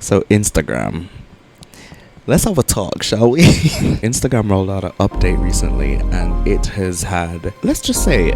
So Instagram. Let's have a talk, shall we? Instagram rolled out an update recently and it has had, let's just say,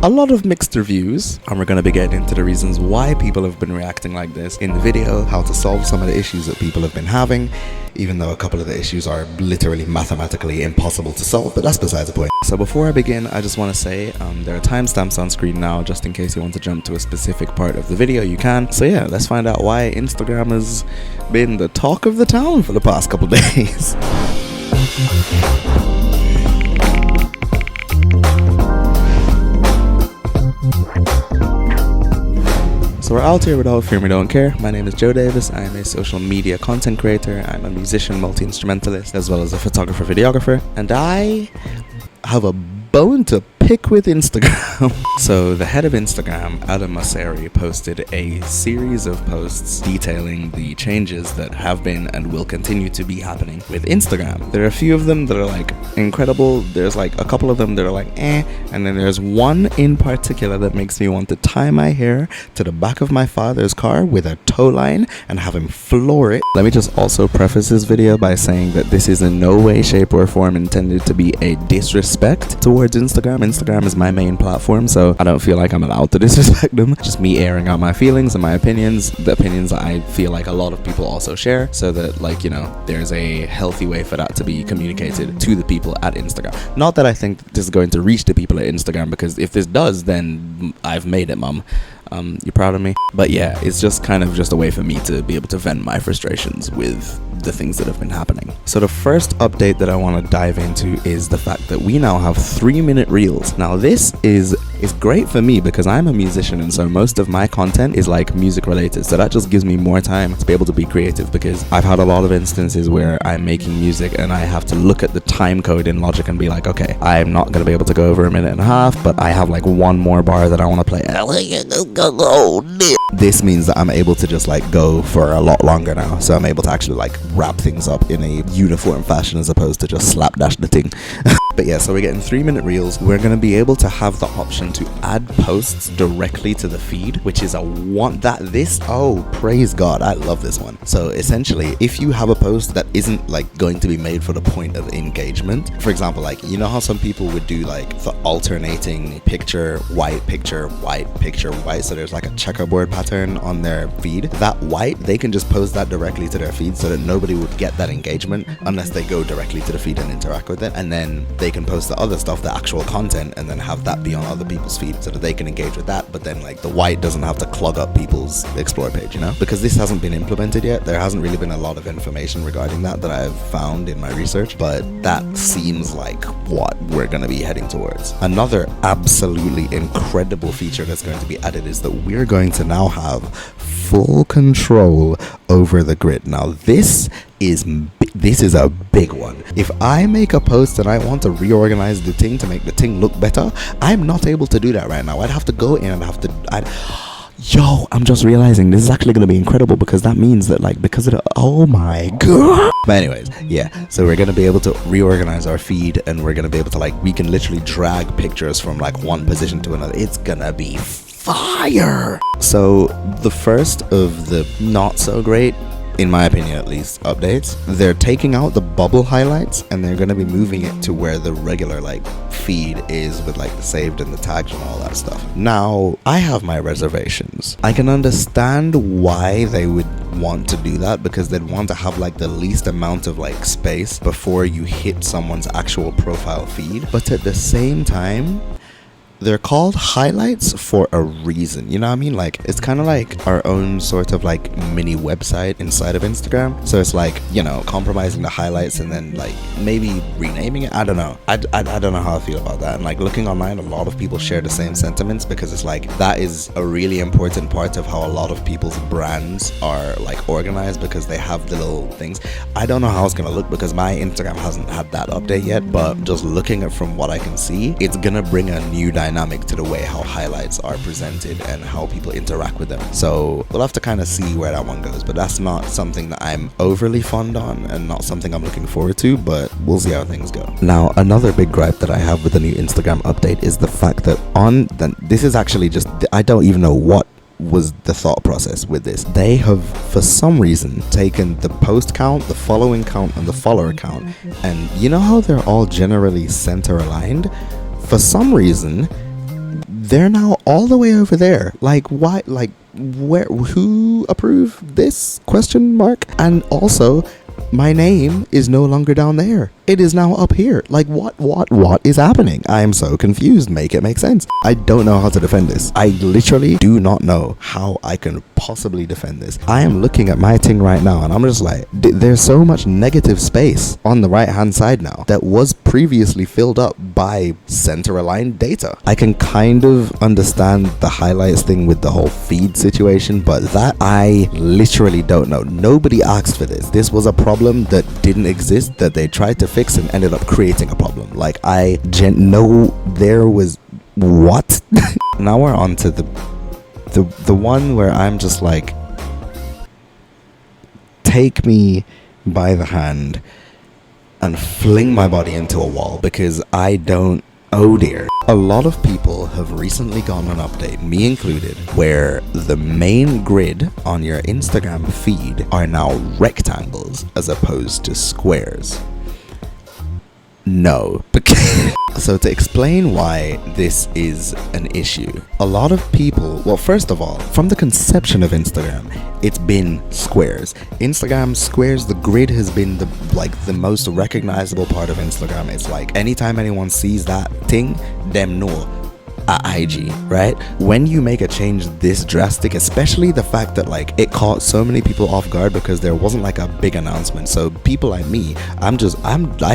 a lot of mixed reviews, and we're going to be getting into the reasons why people have been reacting like this in the video, how to solve some of the issues that people have been having, even though a couple of the issues are literally mathematically impossible to solve, but that's besides the point. So before I begin, I just want to say there are timestamps on screen now, just in case you want to jump to a specific part of the video, you can. So yeah, let's find out why Instagram has been the talk of the town for the past couple days. So we're out here without fear, we don't care. My name is Joe Davis. I am a social media content creator. I'm a musician, multi-instrumentalist, as well as a photographer, videographer. And I have a bone to pick with Instagram. So the head of Instagram, Adam Mosseri, posted a series of posts detailing the changes that have been and will continue to be happening with Instagram. There are a few of them that are like incredible. There's like a couple of them that are like and then there's one in particular that makes me want to tie my hair to the back of my father's car with a tow line and have him floor it. Let me just also preface this video by saying that this is in no way, shape or form intended to be a disrespect towards Instagram. Instagram is my main platform, so I don't feel like I'm allowed to disrespect them. Just me airing out my feelings and my opinions, the opinions that I feel like a lot of people also share, so that, like, you know, there's a healthy way for that to be communicated to the people at Instagram. Not that I think this is going to reach the people at Instagram, because if this does, then I've made it, mum. You proud of me? But yeah, it's just kind of just a way for me to be able to vent my frustrations with the things that have been happening. So the first update that I want to dive into is the fact that we now have 3-minute reels. Now this is great for me because I'm a musician, and so most of my content is like music related, so that just gives me more time to be able to be creative, because I've had a lot of instances where I'm making music and I have to look at the time code in Logic and be like, okay, I'm not going to be able to go over 1.5 minutes, but I have like one more bar that I want to play. This means that I'm able to just like go for a lot longer now, so I'm able to actually like wrap things up in a uniform fashion as opposed to just slapdash the thing. But yeah, so we're getting 3-minute reels. We're going to be able to have the option to add posts directly to the feed, which is oh, praise God, I love this one. So essentially, if you have a post that isn't like going to be made for the point of engagement, for example, like, you know how some people would do like the alternating picture, white, picture, white, picture, white, so there's like a checkerboard pattern on their feed. That white, they can just post that directly to their feed so that nobody would get that engagement unless they go directly to the feed and interact with it, and then they can post the other stuff, the actual content, and then have that be on other people's feed so that they can engage with that, but then like the white doesn't have to clog up people's explore page, you know? Because this hasn't been implemented yet, there hasn't really been a lot of information regarding that I've found in my research, but that seems like what we're going to be heading towards. Another absolutely incredible feature that's going to be added is that we're going to now have full control over the grid. Now this is a big one. If I make a post and I want to reorganize the thing to make the thing look better, I'm not able to do that right now. I'd have to go in and I'm just realizing this is actually going to be incredible, because that means that like, because of oh my God. But anyways, yeah, so we're going to be able to reorganize our feed, and we're going to be able to like, we can literally drag pictures from like one position to another. It's gonna be fire. So the first of the not so great, in my opinion at least, updates, they're taking out the bubble highlights and they're going to be moving it to where the regular like feed is with like the saved and the tags and all that stuff. Now I have my reservations. I can understand why they would want to do that, because they'd want to have like the least amount of like space before you hit someone's actual profile feed, but at the same time, they're called highlights for a reason, you know what I mean? Like, it's kind of like our own sort of like mini website inside of Instagram. So it's like, you know, compromising the highlights and then like maybe renaming it. I don't know. I don't know how I feel about that. And like looking online, a lot of people share the same sentiments, because it's like that is a really important part of how a lot of people's brands are like organized, because they have the little things. I don't know how it's gonna look because my Instagram hasn't had that update yet, but just looking at from what I can see, it's gonna bring a new dynamic to the way how highlights are presented and how people interact with them. So we'll have to kind of see where that one goes, but that's not something that I'm overly fond on and not something I'm looking forward to, but we'll see how things go. Now, another big gripe that I have with the new Instagram update is the fact that this is actually just, I don't even know what was the thought process with this. They have, for some reason, taken the post count, the following count, and the follower count, and you know how they're all generally center aligned? For some reason, they're now all the way over there. Like, why? Like, where? Who approved this? Question mark. And also, my name is no longer down there. It is now up here. Like, what is happening? I am so confused. Make it make sense. I don't know how to defend this. I literally do not know how I can possibly defend this. I am looking at my thing right now and I'm just like, there's so much negative space on the right hand side now that was previously filled up by center aligned data. I can kind of understand the highlights thing with the whole feed situation, but that I literally don't know. Nobody asked for this. This was a problem that didn't exist that they tried to fix and ended up creating a problem. Like, I know there was what? Now we're on to the one where I'm just like, take me by the hand and fling my body into a wall because I don't. Oh dear. A lot of people have recently gotten an update, me included, where the main grid on your Instagram feed are now rectangles as opposed to squares. No. So to explain why this is an issue, a lot of people, well, first of all, from the conception of Instagram, it's been squares. Instagram squares, the grid has been the most recognizable part of Instagram. It's like anytime anyone sees that thing, them know IG, right? When you make a change this drastic, especially the fact that like it caught so many people off guard because there wasn't like a big announcement. So people like me, I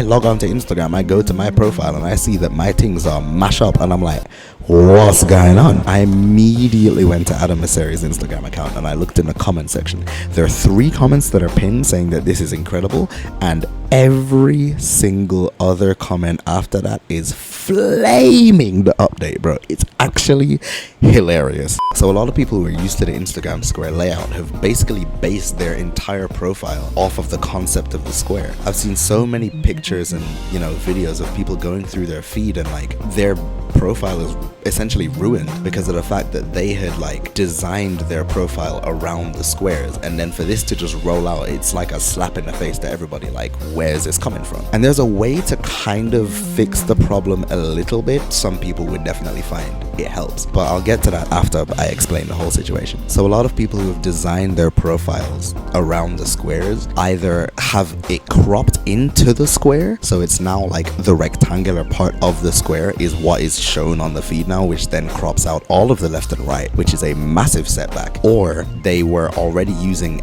log on to Instagram, I go to my profile and I see that my things are mashed up and I'm like, what's going on? I immediately went to Adam Mosseri's Instagram account and I looked in the comment section. There are 3 comments that are pinned saying that this is incredible, and every single other comment after that is flaming the update, bro. It's actually hilarious. So a lot of people who are used to the Instagram square layout have basically based their entire profile off of the concept of the square. I've seen so many pictures and, you know, videos of people going through their feed and like their profile is essentially ruined because of the fact that they had like designed their profile around the squares, and then for this to just roll out, it's like a slap in the face to everybody. Like, where's this coming from? And there's a way to kind of fix the problem a little bit. Some people would definitely find it helps, but I'll get to that after I explain the whole situation. So a lot of people who have designed their profiles around the squares either have it cropped into the square, so it's now like the rectangular part of the square is what is shown on the feed now, which then crops out all of the left and right, which is a massive setback. Or they were already using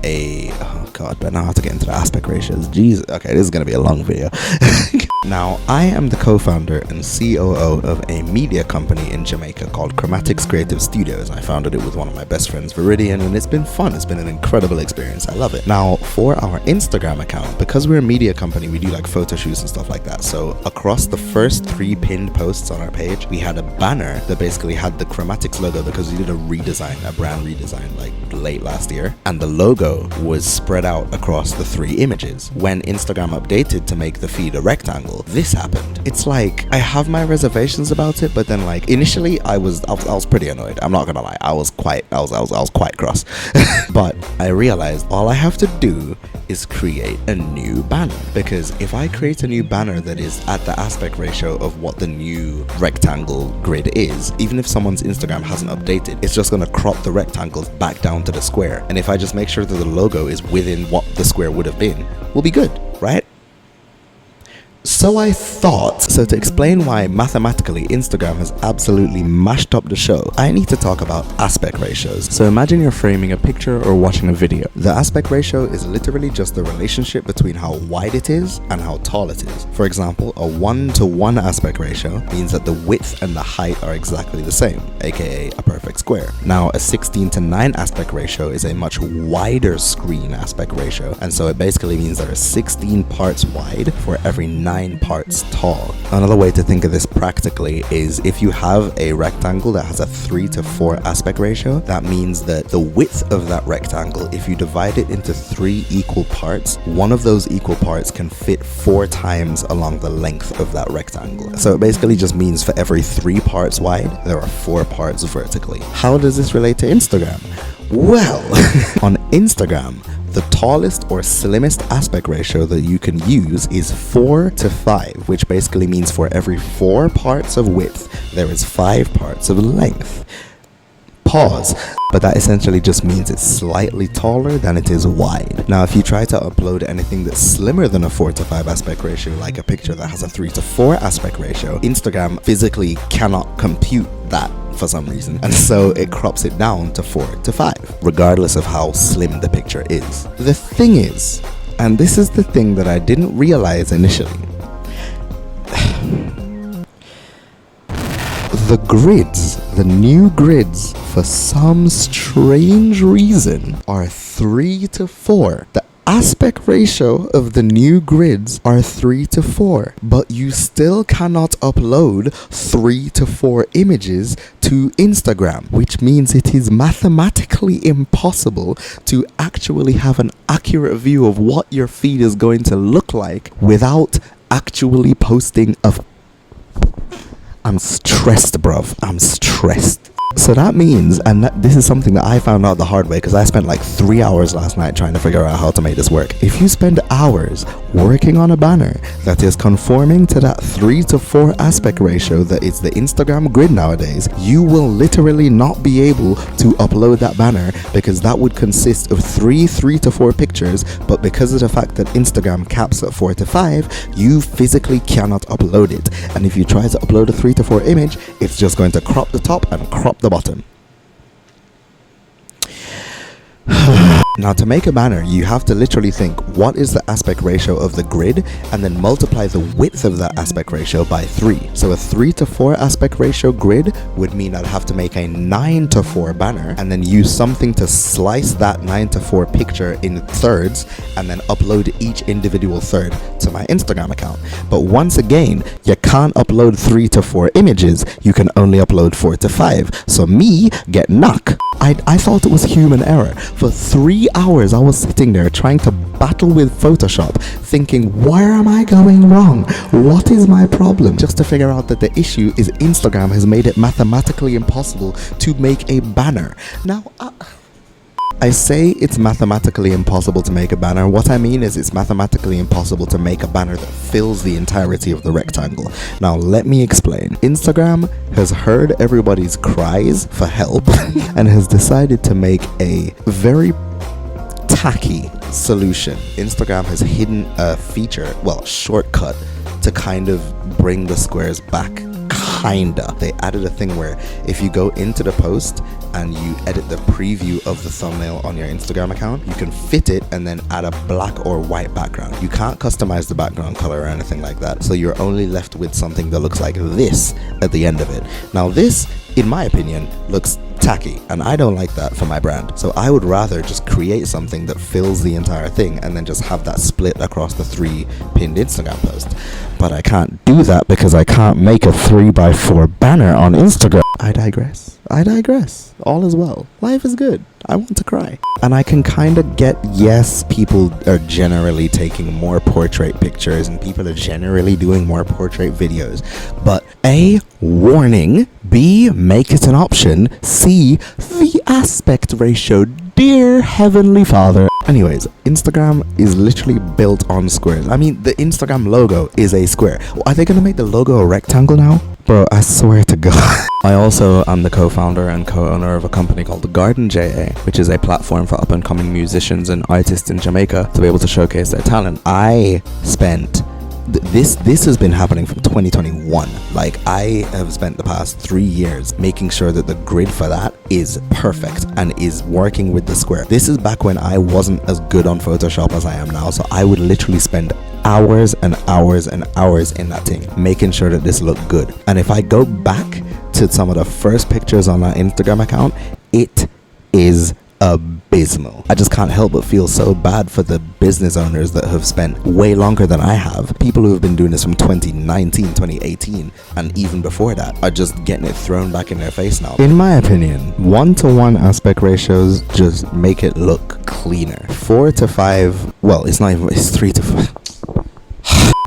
but now I have to get into the aspect ratios. Jesus. Okay, this is going to be a long video. Now, I am the co-founder and COO of a media company in Jamaica called Chromatics Creative Studios. I founded it with one of my best friends, Viridian, and it's been fun. It's been an incredible experience. I love it. Now, for our Instagram account, because we're a media company, we do like photo shoots and stuff like that. So across the first 3 pinned posts on our page, we had a banner that basically had the Chromatics logo because we did a brand redesign like late last year. And the logo was spread out across the 3 images. When Instagram updated to make the feed a rectangle, this happened. It's like, I have my reservations about it, but then like initially I was pretty annoyed. I'm not gonna lie. I was quite cross. But I realized all I have to do is create a new banner, because if I create a new banner that is at the aspect ratio of what the new rectangle grid is, even if someone's Instagram hasn't updated, it's just gonna crop the rectangles back down to the square. And if I just make sure that the logo is within what the square would have been, we'll be good, right? So I thought, so to explain why mathematically Instagram has absolutely mashed up the show, I need to talk about aspect ratios. So imagine you're framing a picture or watching a video. The aspect ratio is literally just the relationship between how wide it is and how tall it is. For example, a 1:1 aspect ratio means that the width and the height are exactly the same, aka a perfect square. Now a 16:9 aspect ratio is a much wider screen aspect ratio, and so it basically means there are 16 parts wide for every 9 main parts tall. Another way to think of this practically is if you have a rectangle that has a 3:4 aspect ratio, that means that the width of that rectangle, if you divide it into 3 equal parts, one of those equal parts can fit 4 times along the length of that rectangle. So it basically just means for every 3 parts wide, there are 4 parts vertically. How does this relate to Instagram? Well, on Instagram, the tallest or slimmest aspect ratio that you can use is 4:5, which basically means for every 4 parts of width, there is 5 parts of length. Pause. But that essentially just means it's slightly taller than it is wide. Now, if you try to upload anything that's slimmer than a 4:5 aspect ratio, like a picture that has a 3:4 aspect ratio, Instagram physically cannot compute that for some reason, and so it crops it down to 4:5, regardless of how slim the picture is. The thing is, and this is the thing that I didn't realize initially, the grids, the new grids, for some strange reason, are 3:4. The aspect ratio of the new grids are 3:4, but you still cannot upload 3:4 images to Instagram, which means it is mathematically impossible to actually have an accurate view of what your feed is going to look like without actually posting a... I'm stressed, bruv. I'm stressed. So that means, and this is something that I found out the hard way because I spent like 3 hours last night trying to figure out how to make this work. If you spend hours working on a banner that is conforming to that 3:4 aspect ratio that is the Instagram grid nowadays, you will literally not be able to upload that banner because that would consist of 3:4 pictures, but because of the fact that Instagram caps at 4:5, you physically cannot upload it. And if you try to upload a 3:4 image, it's just going to crop the top and crop the bottom. Now, to make a banner, you have to literally think, what is the aspect ratio of the grid, and then multiply the width of that aspect ratio by 3. So a 3:4 aspect ratio grid would mean I'd have to make a 9:4 banner and then use something to slice that 9:4 picture in thirds and then upload each individual third to my Instagram account. But once again, you can't upload 3:4 images, you can only upload 4:5. So me get knock. I thought it was human error. For 3 hours I was sitting there trying to battle with Photoshop, thinking, where am I going wrong? What is my problem? Just to figure out that the issue is Instagram has made it mathematically impossible to make a banner. Now, I say it's mathematically impossible to make a banner. What I mean is it's mathematically impossible to make a banner that fills the entirety of the rectangle. Now, let me explain. Instagram has heard everybody's cries for help and has decided to make a very tacky solution. Instagram has hidden a feature, well, shortcut, to kind of bring the squares back. Kinda. They added a thing where if you go into the post and you edit the preview of the thumbnail on your Instagram account, you can fit it and then add a black or white background. You can't customize the background color or anything like that, so you're only left with something that looks like this at the end of it. Now this, in my opinion, looks tacky, and I don't like that for my brand. So I would rather just create something that fills the entire thing and then just have that split across the 3 pinned Instagram posts. But I can't do that because I can't make a 3x4 banner on Instagram. I digress. All is well. Life is good. I want to cry. And I can kind of get, yes, people are generally taking more portrait pictures and people are generally doing more portrait videos. But A, warning. B, make it an option. C, the aspect ratio. Dear Heavenly Father. Anyways, Instagram is literally built on squares. I mean, the Instagram logo is a square. Are they going to make the logo a rectangle now? Bro, I swear to God. I also am the co-founder and co-owner of a company called Garden JA, which is a platform for up-and-coming musicians and artists in Jamaica to be able to showcase their talent. I spent... This has been happening from 2021. Like, I have spent the past 3 years making sure that the grid for that is perfect and is working with the square. This is back when I wasn't as good on Photoshop as I am now, so I would literally spend hours and hours and hours in that thing making sure that this looked good. And if I go back to some of the first pictures on our Instagram account, it is abysmal. I just can't help but feel so bad for the business owners that have spent way longer than I have. People who have been doing this from 2019, 2018, and even before that are just getting it thrown back in their face now. In my opinion, 1:1 aspect ratios just make it look cleaner. 4:5, well, it's not even, it's 3:5.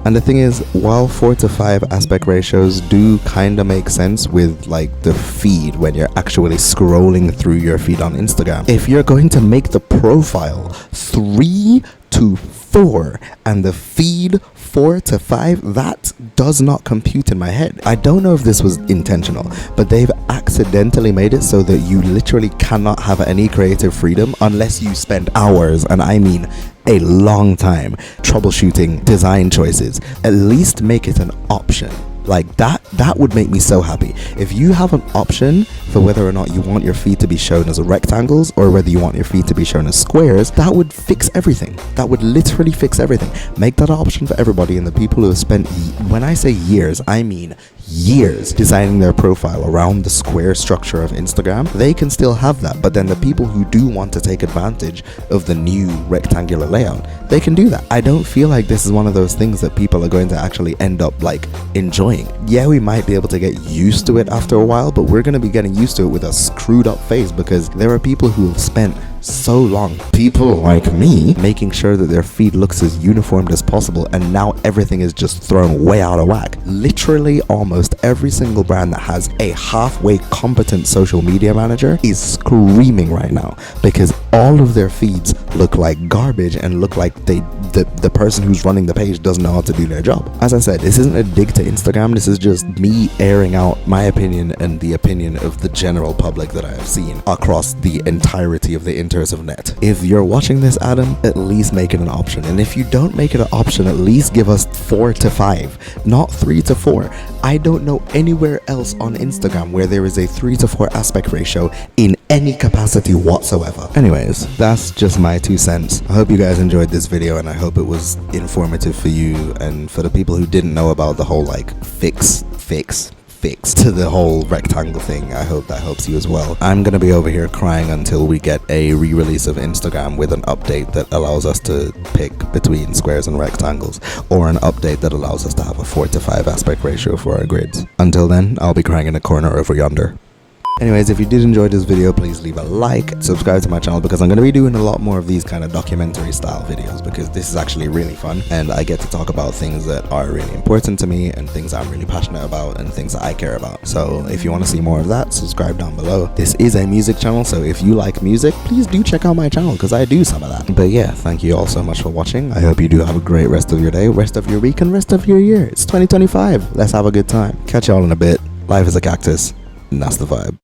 And the thing is, while 4:5 aspect ratios do kind of make sense with like the feed when you're actually scrolling through your feed on Instagram, if you're going to make the profile 3:4 and the feed 4:5, that does not compute in my head. I don't know if this was intentional, but they've accidentally made it so that you literally cannot have any creative freedom unless you spend hours, and I mean a long time, troubleshooting design choices. At least make it an option. Like that would make me so happy. If you have an option for whether or not you want your feed to be shown as rectangles or whether you want your feed to be shown as squares, that would fix everything. That would literally fix everything. Make that option for everybody, and the people who have spent, when I say years, I mean years designing their profile around the square structure of Instagram, they can still have that. But then the people who do want to take advantage of the new rectangular layout, they can do that. I don't feel like this is one of those things that people are going to actually end up like enjoying. Yeah, we might be able to get used to it after a while, but we're going to be getting used to it with a screwed up face because there are people who have spent so long, people like me, making sure that their feed looks as uniformed as possible, and now everything is just thrown way out of whack. Literally almost every single brand that has a halfway competent social media manager is screaming right now because all of their feeds look like garbage and look like the person who's running the page doesn't know how to do their job. As I said, this isn't a dig to Instagram, this is just me airing out my opinion and the opinion of the general public that I have seen across the entirety of the internet of net. If you're watching this, Adam, at least make it an option, and if you don't make it an option, at least give us 4:5, not 3:4. I don't know anywhere else on Instagram where there is a 3:4 aspect ratio in any capacity whatsoever. Anyways, that's just my 2 cents. I hope you guys enjoyed this video, and I hope it was informative for you and for the people who didn't know about the whole like fix to the whole rectangle thing. I hope that helps you as well. I'm gonna be over here crying until we get a re-release of Instagram with an update that allows us to pick between squares and rectangles, or an update that allows us to have a 4:5 aspect ratio for our grids. Until then, I'll be crying in a corner over yonder. Anyways, if you did enjoy this video, please leave a like, subscribe to my channel, because I'm going to be doing a lot more of these kind of documentary style videos, because this is actually really fun and I get to talk about things that are really important to me and things I'm really passionate about and things that I care about. So if you want to see more of that, subscribe down below. This is a music channel, so if you like music, please do check out my channel because I do some of that. But yeah, thank you all so much for watching. I hope you do have a great rest of your day, rest of your week, and rest of your year. It's 2025. Let's have a good time. Catch y'all in a bit. Life is a cactus, and that's the vibe.